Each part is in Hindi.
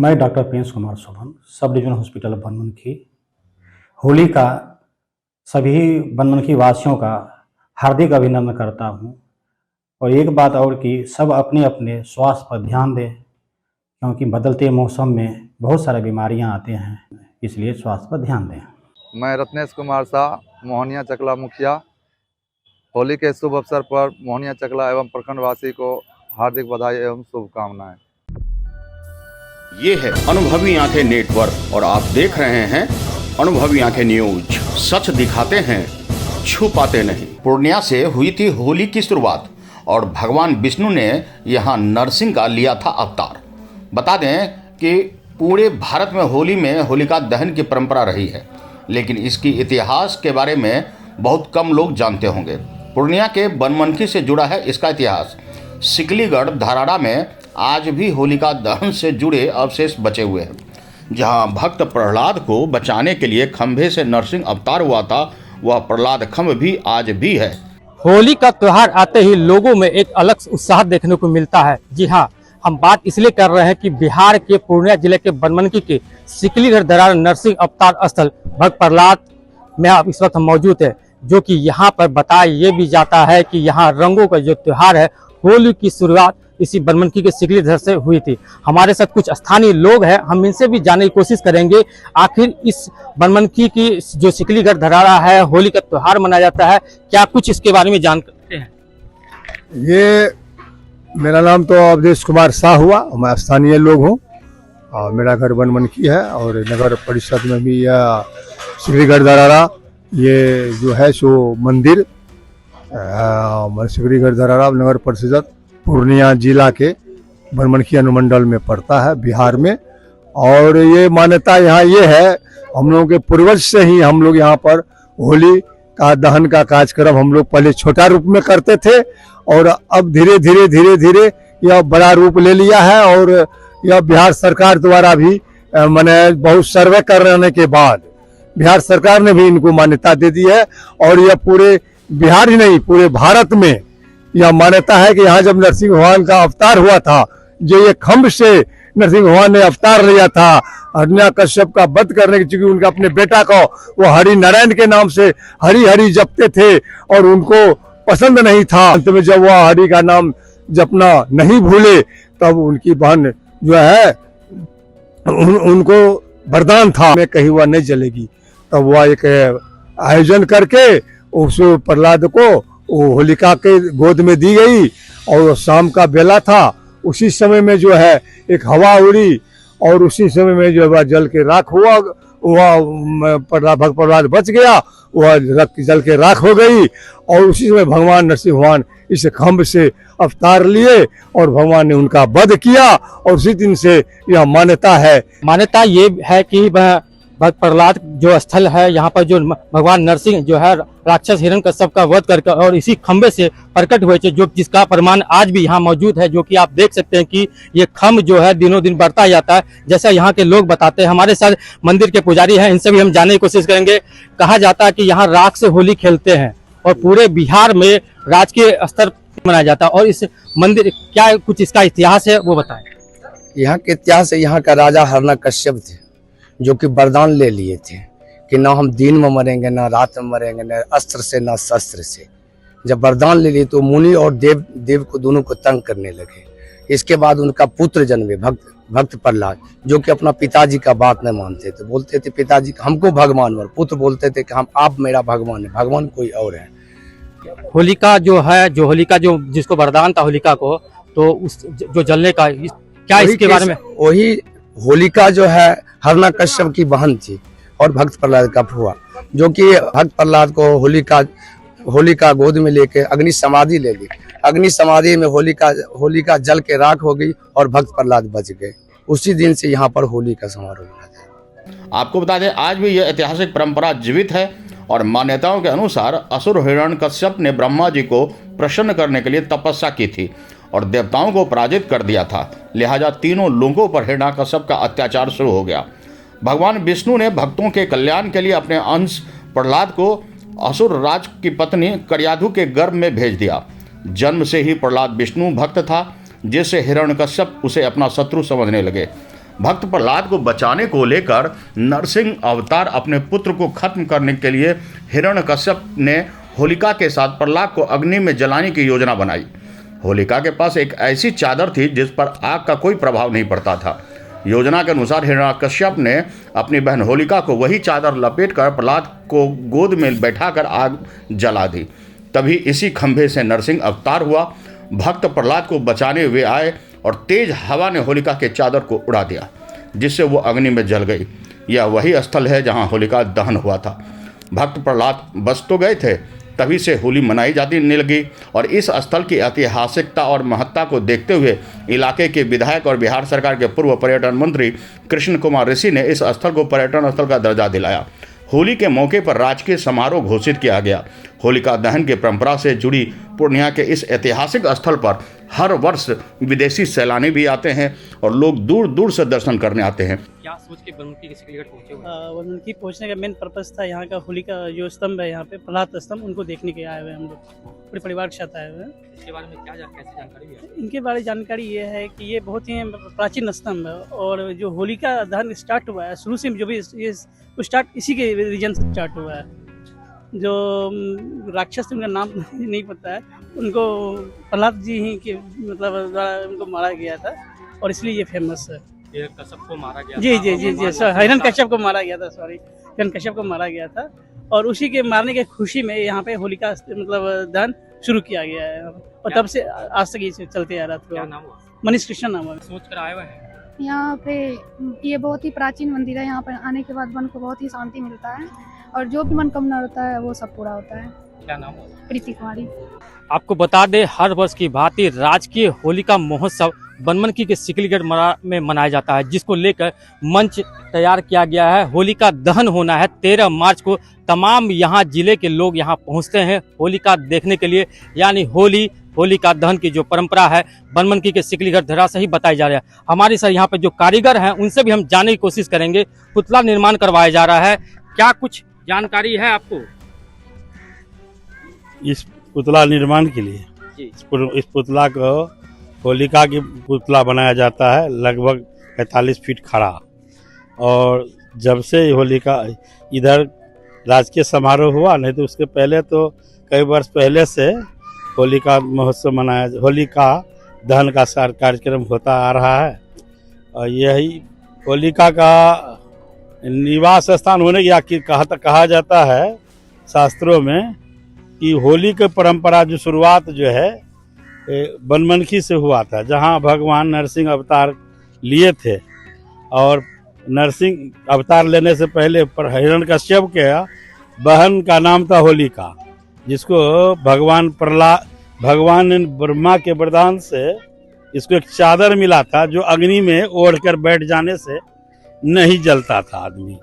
मैं doctor Prince Kumar सोभन, sub division hospital Banmankhi, Holi का सभी बनमनखी वासियों का हार्दिक अभिनंदन करता हूं। और एक बात और कि सब अपने अपने स्वास्थ्य पर ध्यान दें, क्योंकि बदलते मौसम में बहुत सारी बीमारियां आते हैं, इसलिए स्वास्थ्य पर ध्यान दें। मैं रत्नेश कुमार शाह, मोहनिया चकला मुखिया। होली के शुभ अवसर पर मोहनिया चकला एवं प्रखंडवासी को हार्दिक बधाई एवं शुभकामनाएं। ये है अनुभवी आंखें नेटवर्क और आप देख रहे हैं अनुभवी आंखें न्यूज। सच दिखाते हैं, छुपाते नहीं। पूर्णिया से हुई थी होली की शुरुआत और भगवान विष्णु ने यहाँ नरसिंह का लिया था अवतार। बता दें कि पूरे भारत में होली में होलिका दहन की परंपरा रही है, लेकिन इसकी इतिहास के बारे में बहुत कम लोग जानते होंगे। पूर्णिया के बनमनखी से जुड़ा है इसका इतिहास। सिकलीगढ़ धराड़ा में आज भी होलिका दहन से जुड़े अवशेष बचे हुए हैं। जहां भक्त प्रहलाद को बचाने के लिए खंभे से नरसिंह अवतार हुआ था, वह प्रहलाद खंभ भी आज भी है। होली का त्योहार आते ही लोगों में एक अलग उत्साह देखने को मिलता है। जी हाँ, हम बात इसलिए कर रहे हैं कि बिहार के पूर्णिया जिले के बनमनखी के सिकलीगढ़ धराड़ा नरसिंह अवतार स्थल भक्त प्रहलाद में आप इस वक्त हम मौजूद है, जो कि यहाँ पर बताया ये भी जाता है कि यहाँ रंगों का जो त्योहार है, होली की शुरुआत इसी बनमनखी के सिकलीगढ़ से हुई थी। हमारे साथ कुछ स्थानीय लोग हैं, हम इनसे भी जानने की कोशिश करेंगे आखिर इस बनमनखी की जो सिकलीगढ़ धराड़ा है, होली का त्योहार मनाया जाता है, क्या कुछ इसके बारे में जानते हैं। ये मेरा नाम तो अवधेश कुमार शाह हुआ, मैं स्थानीय लोग हूँ और मेरा घर बनमनखी है और नगर परिषद में भी यह सिकलीगढ़ धराड़ा ये जो है सो मंदिर सिकलीगढ़ धराड़ा नगर परिषद पूर्णिया जिला के बनमनखी अनुमंडल में पड़ता है बिहार में। और ये मान्यता यहाँ ये है, हम लोगों के पूर्वज से ही हम लोग यहाँ पर होली का दहन का कार्यक्रम हम लोग पहले छोटा रूप में करते थे और अब धीरे धीरे यह बड़ा रूप ले लिया है। और यह बिहार सरकार द्वारा भी मैंने बहुत सर्वे करने के बाद बिहार सरकार ने भी इनको मान्यता दे दी है। और यह पूरे बिहार ही नहीं पूरे भारत में यह मान्यता है कि यहाँ जब नरसिंह भगवान का अवतार हुआ था, जो ये खंभ से नरसिंह भगवान ने अवतार लिया था हिरण्यकश्यप का वध करने की, चूंकि उनका अपने बेटा को वो हरि नारायण के नाम से हरि हरि जपते थे और उनको पसंद नहीं था। अंत में जब वह हरि का नाम जपना नहीं भूले, तब उनकी बहन जो है उनको वरदान था मैं कहीं वह नहीं जलेगी, तब वह एक आयोजन करके उस प्रहलाद को वो होलिका के गोद में दी गई। और शाम का बेला था, उसी समय में जो है एक हवा उड़ी और उसी समय में जो है जल के राख हुआ, वह भक्त प्रहलाद बच गया, वह जल के राख हो गई। और उसी समय भगवान नरसिंह भगवान इस खंभ से अवतार लिए और भगवान ने उनका वध किया। और उसी दिन से यह मान्यता ये है कि भक्त प्रहलाद जो स्थल है, यहाँ पर जो भगवान नरसिंह जो है राक्षस हिरण्यकश्यप का वध करके और इसी खंबे से प्रकट हुए थे, जो जिसका प्रमाण आज भी यहाँ मौजूद है, जो कि आप देख सकते हैं कि ये खंभ जो है दिनों दिन बढ़ता जाता है, जैसा यहाँ के लोग बताते हैं। हमारे साथ मंदिर के पुजारी हैं, इनसे भी हम जानने की कोशिश करेंगे। कहा जाता है कि यहाँ राख से होली खेलते हैं और पूरे बिहार में राजकीय स्तर मनाया जाता है। और इस मंदिर क्या कुछ इसका इतिहास है वो बताएं। यहाँ के इतिहास है, यहाँ का राजा हिरण्यकश्यप थे, जो कि वरदान ले लिए थे कि ना हम दिन में मरेंगे, ना रात में मरेंगे, ना अस्त्र से ना शस्त्र से। जब वरदान ले लिए तो मुनि और देव को दोनों को तंग करने लगे। इसके बाद उनका पुत्र जन्मे भक्त प्रहलाद, जो कि अपना पिताजी का बात नहीं मानते थे, बोलते थे पिताजी हमको भगवान वर। पुत्र बोलते थे कि हम आप मेरा भगवान है, भगवान कोई और है। होलिका होलिका जिसको वरदान था होलिका को, तो उस जो जलने का क्या इसके बारे में। वही होलिका जो है हिरण्यकश्यप की बहन थी और भक्त प्रहलाद का फुआ, जो कि भक्त प्रहलाद को होलिका गोद में लेके अग्नि समाधि ले ली। अग्नि समाधि में होलिका जल के राख हो गई और भक्त प्रहलाद बच गए। उसी दिन से यहाँ पर होली का समारोह मनाते हैं। आपको बता दें, आज भी यह ऐतिहासिक परंपरा जीवित है और मान्यताओं के अनुसार असुर हिरण्यकश्यप ने ब्रह्मा जी को प्रसन्न करने के लिए तपस्या की थी और देवताओं को पराजित कर दिया था। लिहाजा तीनों लोगों पर हिरण्यकश्यप का अत्याचार शुरू हो गया। भगवान विष्णु ने भक्तों के कल्याण के लिए अपने अंश प्रहलाद को असुर राज की पत्नी करियाधु के गर्भ में भेज दिया। जन्म से ही प्रहलाद विष्णु भक्त था, जिससे हिरण्यकश्यप उसे अपना शत्रु समझने लगे। भक्त प्रहलाद को बचाने को लेकर नरसिंह अवतार अपने पुत्र को खत्म करने के लिए हिरण्यकश्यप ने होलिका के साथ प्रहलाद को अग्नि में जलाने की योजना बनाई। होलिका के पास एक ऐसी चादर थी जिस पर आग का कोई प्रभाव नहीं पड़ता था। योजना के अनुसार हिरण्यकश्यप ने अपनी बहन होलिका को वही चादर लपेटकर प्रहलाद को गोद में बैठाकर आग जला दी। तभी इसी खंभे से नरसिंह अवतार हुआ। भक्त प्रहलाद को बचाने हुए आए और तेज हवा ने होलिका के चादर को उड़ा दिया, जिससे वो अग्नि में जल गई। यह वही स्थल है जहां होलिका दहन हुआ था। भक्त प्रहलाद बच तो गए थे, तभी से होली मनाई जाती लगी और इस स्थल की ऐतिहासिकता और महत्ता को देखते हुए इलाके के विधायक और बिहार सरकार के पूर्व पर्यटन मंत्री कृष्ण कुमार ऋषि ने इस स्थल को पर्यटन स्थल का दर्जा दिलाया। होली के मौके पर राजकीय समारोह घोषित किया गया। होलिका दहन की परंपरा से जुड़ी पूर्णिया के इस ऐतिहासिक स्थल पर हर वर्ष विदेशी सैलानी भी आते हैं और लोग दूर दूर से दर्शन करने आते हैं। क्या सोच के बनमुखी के सिकलीगढ़ पहुंचे हुए? बनमुखी पहुंचने का मेन पर्पस था यहाँ का होलिका जो स्तंभ है यहाँ पे प्रहलाद स्तंभ, उनको देखने के आए हुए हम लोग पूरे परिवार के साथ आए हुए हैं। इसके बारे में कैसी जानकारी है? इनके बारे में जानकारी ये है कि ये बहुत ही प्राचीन स्तंभ है और जो होलिका दहन स्टार्ट हुआ है शुरू से जो भी ये स्टार्ट इसी के रीजन से स्टार्ट हुआ है। जो राक्षस थे उनका नाम नहीं पता है, उनको प्रहलाद जी ही के मतलब द्वारा उनको मारा गया था और इसलिए ये फेमस है। हिरण्यकश्यप को मारा गया जी जी जी जी सर, हिरण्यकश्यप को मारा गया था, सॉरी हिरण्यकश्यप को मारा गया था और उसी के मारने की खुशी में यहाँ पे होलिका मतलब दहन शुरू किया गया है और तब से आज तक ये चलते आ रहा क्या था। नाम हुआ? मनीष कृष्ण नाम है। सोच कर आए हुए हैं। यहाँ पे ये बहुत ही प्राचीन मंदिर है। यहाँ पर आने के बाद मन को बहुत ही शांति मिलता है और जो भी मनोकामना होता है वो सब पूरा होता है। क्या नाम हुआ? प्रीति कुमारी। आपको बता दें, हर वर्ष की भांति राजकीय होलिका महोत्सव बनमनखी के सिकलीगढ़ में मनाया जाता है, जिसको लेकर मंच तैयार किया गया है। होलिका दहन होना है 13 मार्च को। तमाम यहाँ जिले के लोग यहाँ पहुँचते हैं होलिका देखने के लिए, यानी होलिका दहन की जो परंपरा है बनमनखी के सिकलीगढ़ धरा से ही बताई जा रहा है। हमारे सर यहाँ पे जो कारीगर हैं उनसे भी हम जानने की कोशिश करेंगे। पुतला निर्माण करवाया जा रहा है, क्या कुछ जानकारी है आपको? इस पुतला निर्माण के लिए इस पुतला को होलिका की पुतला बनाया जाता है, लगभग 45 फीट खड़ा। और जब से होलिका इधर राजकीय समारोह हुआ, नहीं तो उसके पहले तो कई वर्ष पहले से होलिका महोत्सव होलिका दहन का कार्यक्रम होता आ रहा है। और यही होलिका का निवास स्थान होने की कहा जाता है शास्त्रों में कि होली की परंपरा जो शुरुआत जो है बनमनखी से हुआ था, जहां भगवान नरसिंह अवतार लिए थे। और नरसिंह अवतार लेने से पहले हिरण्यकश्यप के बहन का नाम था होलिका, जिसको भगवान ने ब्रह्मा के वरदान से इसको एक चादर मिला था जो अग्नि में ओढ़ कर बैठ जाने से नहीं जलता था, आदमी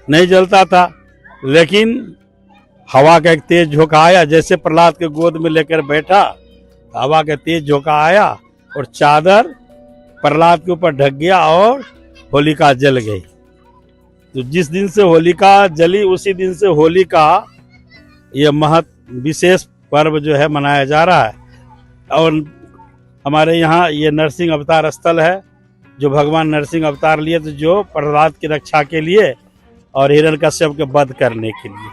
नहीं जलता था। लेकिन हवा का एक तेज झोंका आया, जैसे प्रहलाद के गोद में लेकर बैठा, हवा का तेज झोंका आया और चादर प्रहलाद के ऊपर ढक गया और होलिका जल गई। तो जिस दिन से होलिका जली उसी दिन से होली का यह विशेष पर्व जो है मनाया जा रहा है। और हमारे यहाँ ये नरसिंह अवतार स्थल है, जो भगवान नरसिंह अवतार लिए थे, जो प्रहलाद की रक्षा के लिए और हिरण्यकश्यप के वध करने के लिए।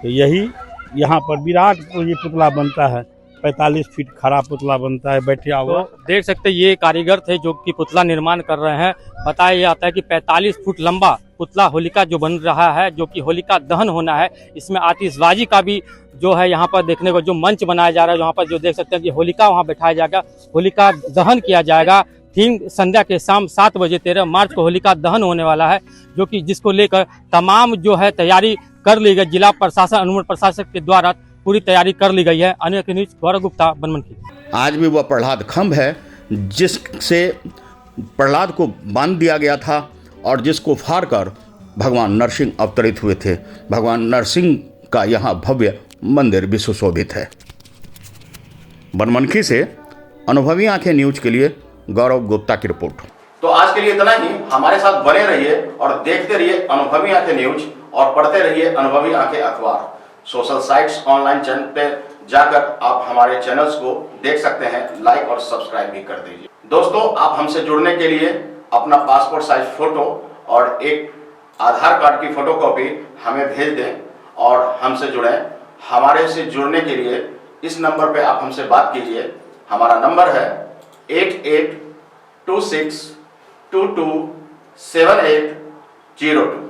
तो यही यहाँ पर विराट ये पुतला बनता है, 45 फीट खड़ा पुतला बनता है बैठा हुआ। तो देख सकते हैं ये कारीगर थे जो कि पुतला निर्माण कर रहे हैं। बताया जाता है कि 45 फुट लंबा पुतला होलिका जो बन रहा है, जो कि होलिका दहन होना है। इसमें आतिशबाजी का भी जो है यहाँ पर देखने को जो मंच बनाया जा रहा है, यहाँ पर जो देख सकते हैं कि होलिका वहाँ बैठाया जाएगा, होलिका दहन किया जाएगा। थीम संध्या के शाम 7 बजे 13 मार्च को होलिका दहन होने वाला है, जो कि जिसको लेकर तमाम जो है तैयारी कर ली गई। जिला प्रशासन अनुमंडल प्रशासक के द्वारा पूरी तैयारी कर ली गई है। अन्य न्यूज गौरव गुप्ता, बनमनखी। आज भी वह प्रहलाद खंभ है जिससे प्रहलाद को बांध दिया गया था और जिसको फाड़ कर भगवान नरसिंह अवतरित हुए थे। भगवान नरसिंह का यहाँ भव्य मंदिर भी सुशोभित है। बनमनखी से अनुभवी आंखें न्यूज के लिए गौरव गुप्ता की रिपोर्ट। तो आज के लिए इतना ही। हमारे साथ बने रहिए और देखते रहिए अनुभवी आंखें न्यूज और पढ़ते रहिए अनुभवी आंखें अखबार। सोशल साइट्स, ऑनलाइन चैनल पे जाकर आप हमारे चैनल्स को देख सकते हैं, लाइक और सब्सक्राइब भी कर दीजिए। दोस्तों, आप हमसे जुड़ने के लिए अपना पासपोर्ट साइज फोटो और एक आधार कार्ड की फोटोकॉपी हमें भेज दें और हमसे जुड़ें। हमारे से जुड़ने के लिए इस नंबर पे आप हमसे बात कीजिए। हमारा नंबर है 8826227802।